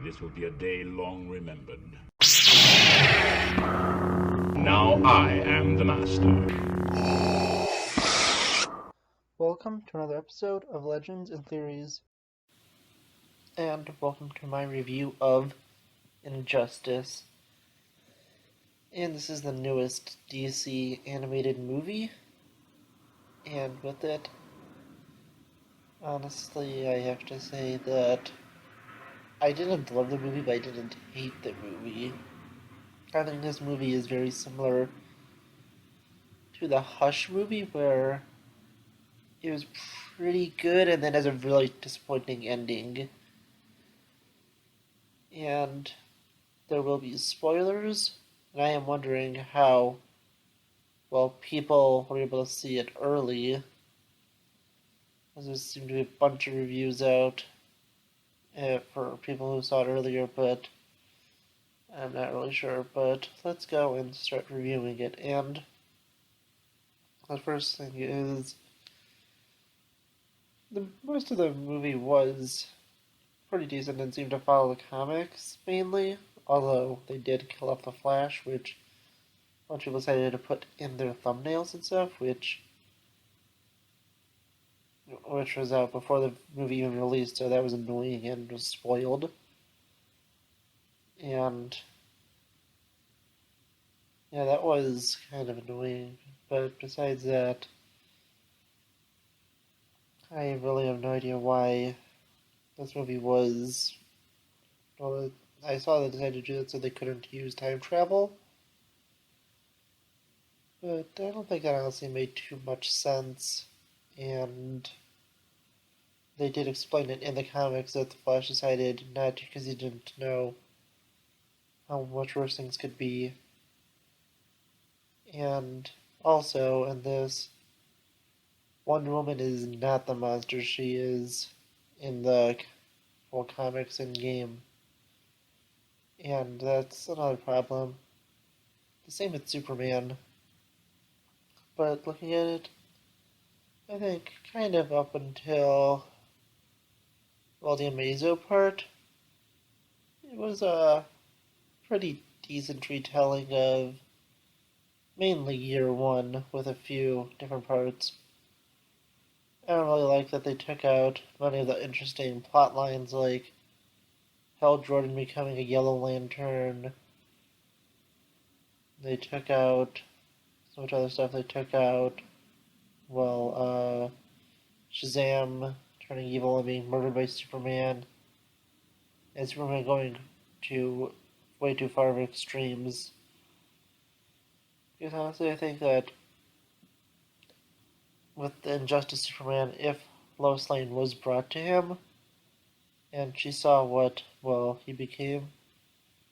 This will be a day long remembered. Now I am the master. Welcome to another episode of Legends and Theories. And welcome to my review of Injustice. And this is the newest DC animated movie. And with it, honestly, I have to say that I didn't love the movie, but I didn't hate the movie. I think this movie is very similar to the Hush movie, where it was pretty good and then has a really disappointing ending. And there will be spoilers, and I am wondering how people were able to see it early. There seemed to be a bunch of reviews out for people who saw it earlier, but I'm not really sure. But let's go and start reviewing it. And the first thing is, most of the movie was pretty decent and seemed to follow the comics mainly, although they did kill off the Flash, which a bunch of people decided to put in their thumbnails and stuff, which was out before the movie even released, so that was annoying and was spoiled. And yeah, that was kind of annoying. But besides that, I really have no idea why this movie was. Well, I saw they decided to do that so they couldn't use time travel. But I don't think that honestly made too much sense. And they did explain it in the comics that the Flash decided not to because he didn't know how much worse things could be. And also, in this, Wonder Woman is not the monster she is in the full comics and game. And that's another problem. The same with Superman. But looking at it, I think kind of up until, the Amazo part, it was a pretty decent retelling of mainly year one with a few different parts. I don't really like that they took out many of the interesting plot lines, like Hal Jordan becoming a Yellow Lantern. They took out so much other stuff. They took out, Shazam turning evil and being murdered by Superman, and Superman going to way too far of extremes. Because honestly, I think that with the Injustice Superman, if Lois Lane was brought to him, and she saw what, he became,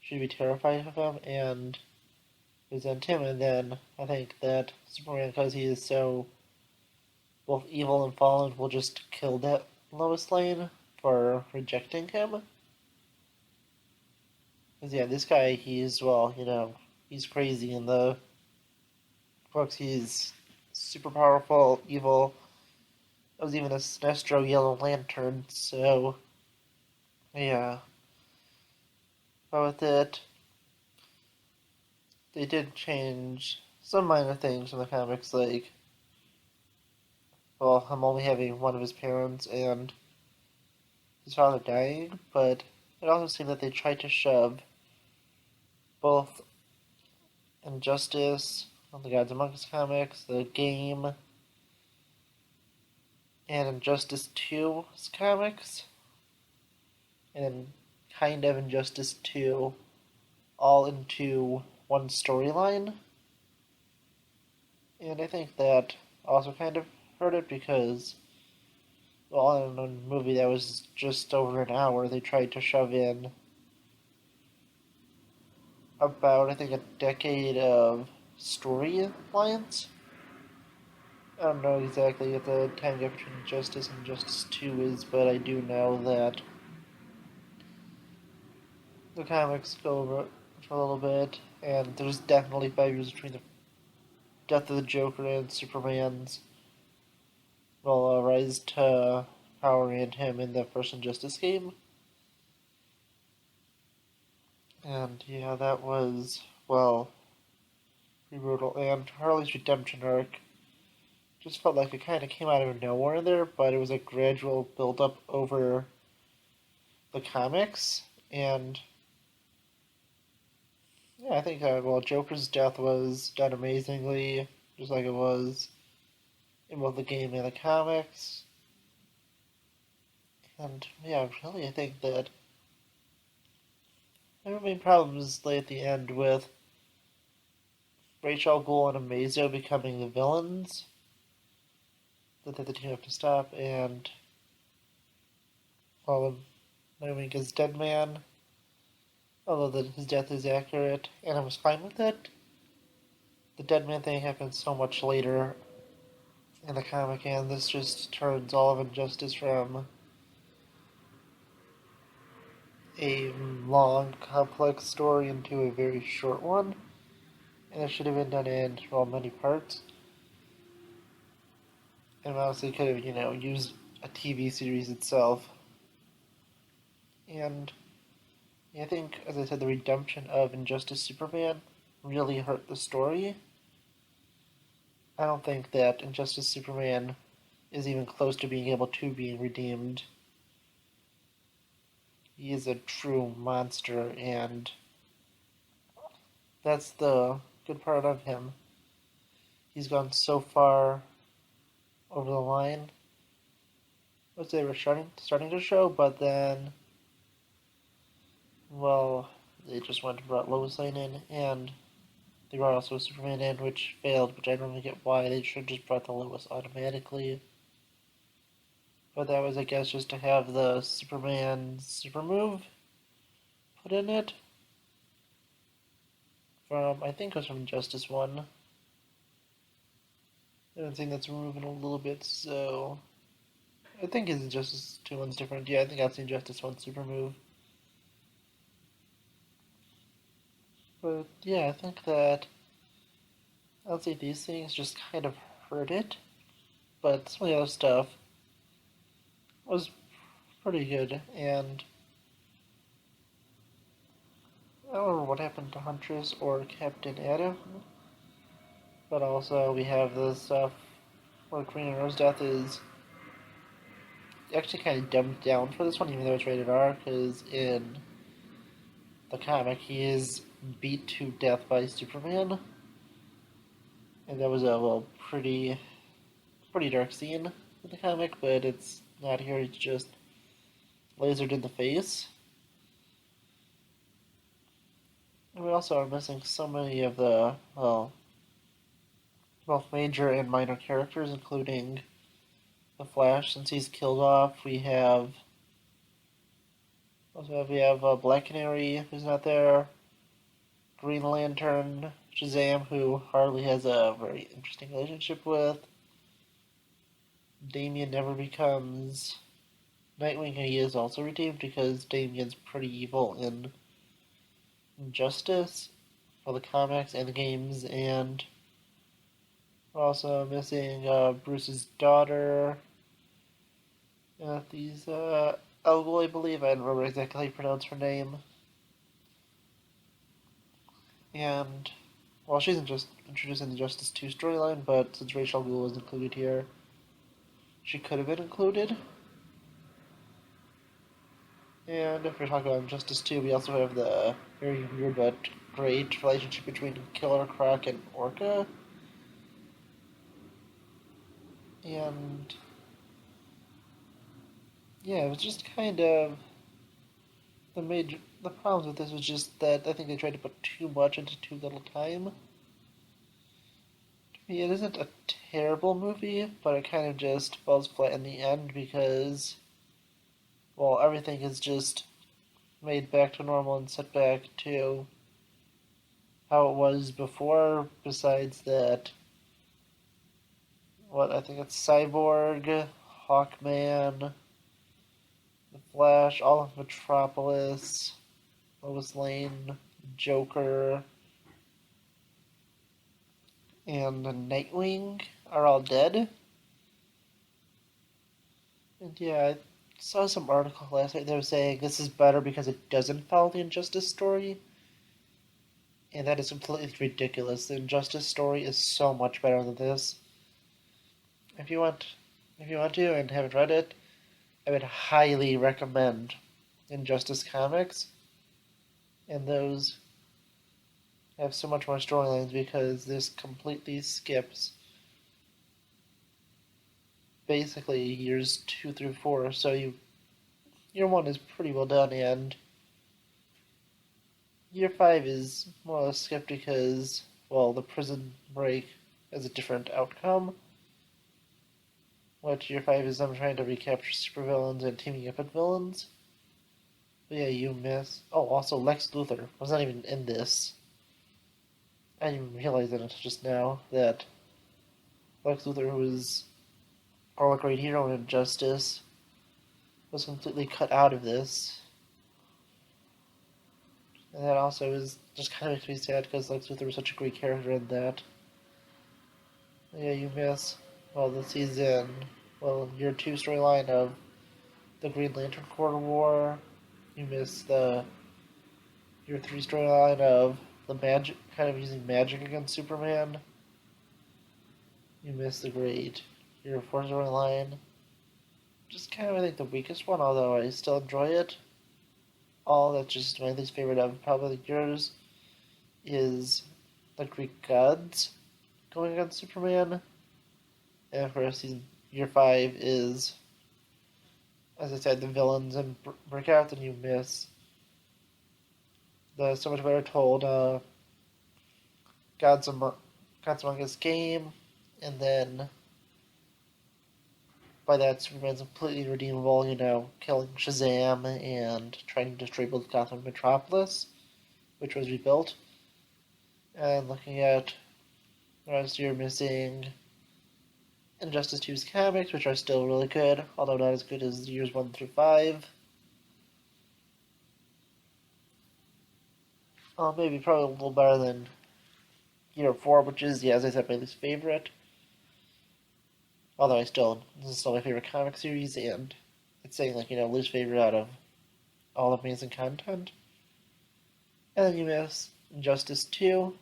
she'd be terrified of him and resent him, and then I think that Superman, because he is so both evil and fallen, will just kill that Lois Lane for rejecting him. Because, yeah, this guy, he's crazy in the books. He's super powerful, evil. That was even a Sinestro Yellow Lantern, so, yeah. But with it, they did change some minor things from the comics, like, him only having one of his parents and his father dying, but it also seemed that they tried to shove both Injustice on the Gods Among Us comics, the game, and Injustice 2's comics, and kind of Injustice 2 all into one storyline. And I think that also kind of hurt it because, in a movie that was just over an hour, they tried to shove in about, I think, a decade of storylines. I don't know exactly what the time gap between Injustice and Injustice 2 is, but I do know that the comics go over for a little bit, and there's definitely 5 years between the death of the Joker and Superman's rise to Power and him in the first Injustice game. And yeah, that was, well, pretty brutal. And Harley's redemption arc just felt like it kind of came out of nowhere there, but it was a gradual build up over the comics. And yeah, I think, well, Joker's death was done amazingly, just like it was in both the game and the comics. And yeah, really, I think that there main problems lay at the end with Ra's al Ghul and Amazo becoming the villains that the team have to stop, and well, Nightwing is Dead Man, although his death is accurate, and I was fine with it. The Dead Man thing happened so much later in the comic, and this just turns all of Injustice from a long, complex story into a very short one, and it should have been done in, well, many parts. And honestly, could have, used a TV series itself. And I think, as I said, the redemption of Injustice Superman really hurt the story. I don't think that Injustice Superman is even close to being able to be redeemed. He is a true monster, and that's the good part of him. He's gone so far over the line. Let's say we're starting to show, but then, well, they just went and brought Lois Lane in, and they brought also Superman in, which failed, which I don't really get why. They should have just brought the Lois automatically. But that was, I guess, just to have the Superman super move put in it. From, I think it was from Justice 1. I haven't seen that's removed in a little bit, so I think his Injustice 2 one's different. Yeah, I think I've seen Justice 1 super move. But yeah, I think that, I'll say these things just kind of hurt it. But some of the other stuff was pretty good, and I don't remember what happened to Huntress or Captain Atom, but also we have the stuff where Green Arrow's death is actually kind of dumbed down for this one, even though it's rated R, because in the comic he is beat to death by Superman, and that was a pretty dark scene in the comic, but it's not here. It's just lasered in the face. And we also are missing so many of the, well, both major and minor characters, including the Flash. Since he's killed off, we have Black Canary, who's not there, Green Lantern, Shazam, who Harley has a very interesting relationship with. Damian never becomes Nightwing, and he is also redeemed because Damian's pretty evil in Injustice for the comics and the games, and we're also missing Bruce's daughter. These Elgul, I believe. I don't remember exactly how you pronounce her name. And well, she's just introduced in the Justice 2 storyline, but since Ra's al Ghul was included here, she could have been included. And if we're talking about Justice 2, we also have the very weird but great relationship between Killer Croc and Orca. And yeah, it was just kind of the problems with this was just that I think they tried to put too much into too little time. To me, it isn't a terrible movie, but it kind of just falls flat in the end because, well, everything is just made back to normal and set back to how it was before, besides that, what, I think it's Cyborg, Hawkman, The Flash, all of Metropolis, Lois Lane, Joker, and Nightwing are all dead. And yeah, I saw some article last night that was saying this is better because it doesn't follow the Injustice story, and that is completely ridiculous. The Injustice story is so much better than this. If you want, if you want to and haven't read it, I would highly recommend Injustice comics, and those have so much more storylines because this completely skips basically years 2 through 4. So year 1 is pretty well done, and year 5 is more or less skipped because, well, the prison break has a different outcome. Which year 5 is them trying to recapture supervillains and teaming up with villains. But yeah, you miss. Oh, also Lex Luthor was not even in this. I didn't even realize it just now that Lex Luthor, who was all a great hero in Injustice, was completely cut out of this. And that also is just kind of makes me sad because Lex Luthor was such a great character in that. Yeah, you miss, well, the season, well, year 2 storyline of the Green Lantern Corps War. You miss the year 3 storyline of the magic, kind of using magic against Superman. You miss the great year 4 storyline. Just kind of, I think, the weakest one, although I still enjoy it. All that's just my least favorite of probably yours is the Greek gods going against Superman. And of course, year 5 is, as I said, the villains and Breakout, and you miss the So Much Better Told Gods Among Us game, and then by that, Superman's completely redeemable, killing Shazam and trying to destroy both Gotham and Metropolis, which was rebuilt. And looking at the rest, you're missing Injustice 2's comics, which are still really good, although not as good as years 1 through 5. Maybe probably a little better than year 4, which is, yeah, as I said, my least favorite. Although this is still my favorite comic series, and it's saying, least favorite out of all amazing content. And then you miss Injustice 2,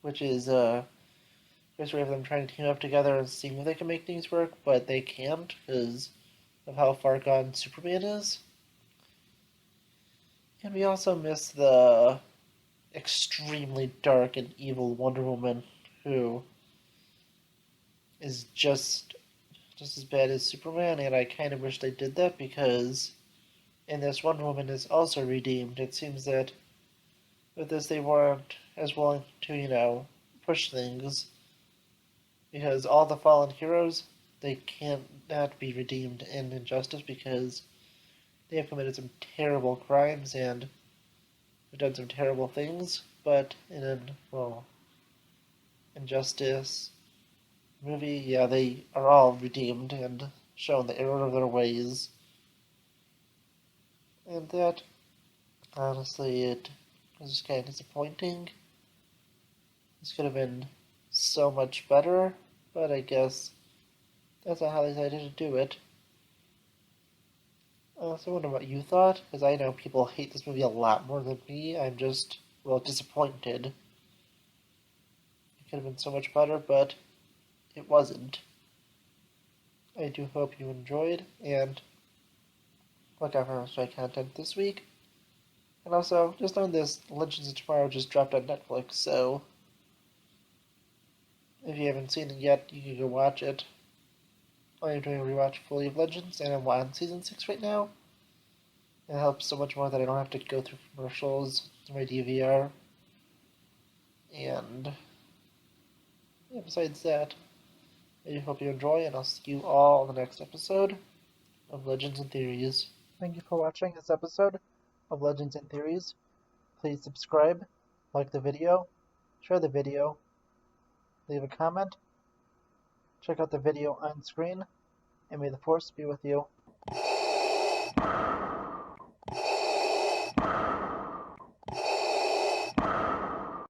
which is, just of them trying to team up together and seeing if they can make things work, but they can't because of how far gone Superman is. And we also miss the extremely dark and evil Wonder Woman, who is just as bad as Superman, and I kind of wish they did that because in this Wonder Woman is also redeemed. It seems that with this they weren't as willing to, push things because all the fallen heroes, they can't not be redeemed in Injustice because they have committed some terrible crimes and have done some terrible things, but Injustice movie, yeah, they are all redeemed and shown the error of their ways. And that, honestly, it was just kind of disappointing. This could have been so much better, but I guess that's not how they decided to do it. So I wonder what you thought, because I know people hate this movie a lot more than me. I'm just, disappointed. It could have been so much better, but it wasn't. I do hope you enjoyed, and look out for my content this week. And also, just on this, Legends of Tomorrow just dropped on Netflix, so if you haven't seen it yet, you can go watch it. I'm doing a rewatch fully of Legends, and I'm on season 6 right now. It helps so much more that I don't have to go through commercials through my DVR. And yeah, besides that, I hope you enjoy, and I'll see you all in the next episode of Legends and Theories. Thank you for watching this episode of Legends and Theories. Please subscribe, like the video, share the video, leave a comment, check out the video on screen, and may the Force be with you.